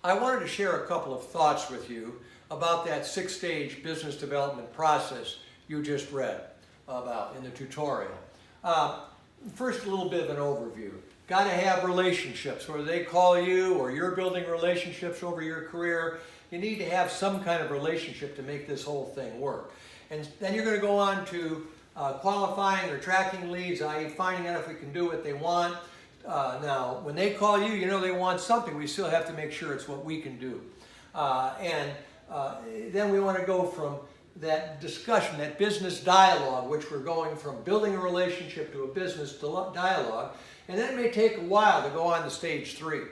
I wanted to share a couple of thoughts with you about that 6-stage business development process you just read about in the tutorial. First, a little bit of an overview. Got to have relationships, whether they call you or you're building relationships over your career. You need to have some kind of relationship to make this whole thing work. And then you're going to go on to qualifying or tracking leads, i.e. finding out if we can do what they want. Now, when they call you, you know they want something. We still have to make sure it's what we can do. Then we want to go from that discussion, that business dialogue, which we're going from building a relationship to a business dialogue. And then it may take a while to go on to stage 3.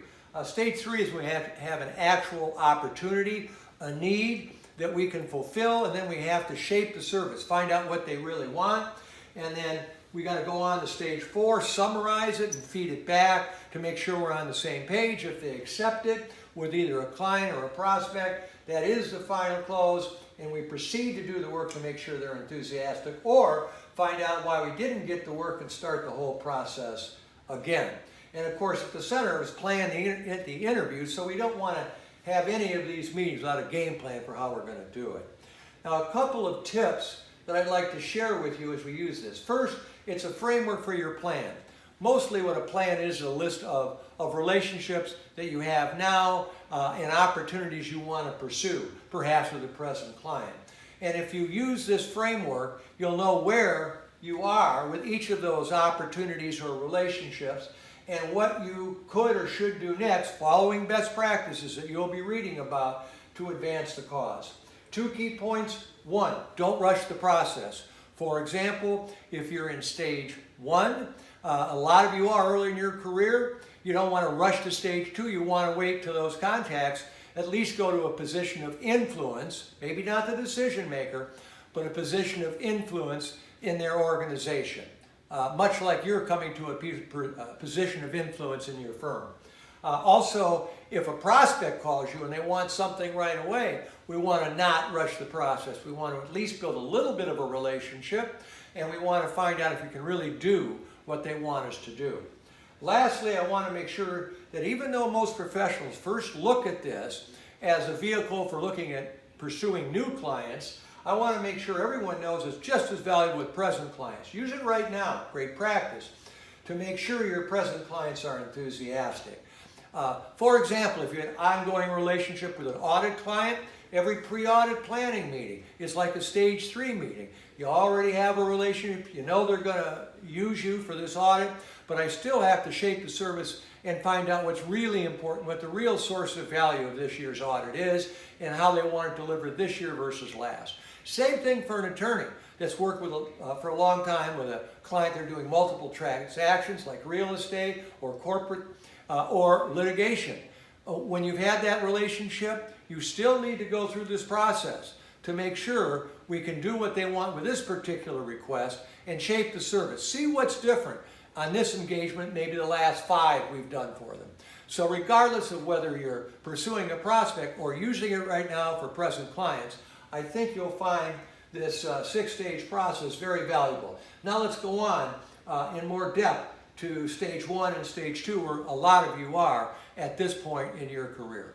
Stage 3 is when we have an actual opportunity, a need that we can fulfill, and then we have to shape the service, find out what they really want, and then we got to go on to stage 4, summarize it and feed it back to make sure we're on the same page. If they accept it with either a client or a prospect, that is the final close, and we proceed to do the work to make sure they're enthusiastic, or find out why we didn't get the work and start the whole process again. And of course, at the center is plan the interview, so we don't want to have any of these meetings without a game plan for how we're going to do it. Now, a couple of tips that I'd like to share with you as we use this. First, it's a framework for your plan. Mostly what a plan is a list of relationships that you have now and opportunities you want to pursue, perhaps with a present client. And if you use this framework, you'll know where you are with each of those opportunities or relationships and what you could or should do next, following best practices that you'll be reading about to advance the cause. 2 key points. 1, don't rush the process. For example, if you're in stage 1, a lot of you are early in your career, you don't want to rush to stage 2, you want to wait till those contacts at least go to a position of influence, maybe not the decision maker, but a position of influence in their organization. Much like you're coming to a position of influence in your firm. Also, if a prospect calls you and they want something right away, we want to not rush the process. We want to at least build a little bit of a relationship, and we want to find out if we can really do what they want us to do. Lastly, I want to make sure that even though most professionals first look at this as a vehicle for looking at pursuing new clients, I want to make sure everyone knows it's just as valuable with present clients. Use it right now, great practice, to make sure your present clients are enthusiastic. For example, if you have an ongoing relationship with an audit client, every pre-audit planning meeting is like a stage 3 meeting. You already have a relationship, you know they're going to use you for this audit, but I still have to shape the service and find out what's really important, what the real source of value of this year's audit is, and how they want it delivered this year versus last. Same thing for an attorney that's worked with for a long time with a client they're doing multiple transactions like real estate or corporate or litigation. When you've had that relationship, you still need to go through this process to make sure we can do what they want with this particular request and shape the service. See what's different on this engagement, maybe the last 5 we've done for them. So regardless of whether you're pursuing a prospect or using it right now for present clients, I think you'll find this 6-stage process very valuable. Now let's go on in more depth to stage 1 and stage 2, where a lot of you are at this point in your career.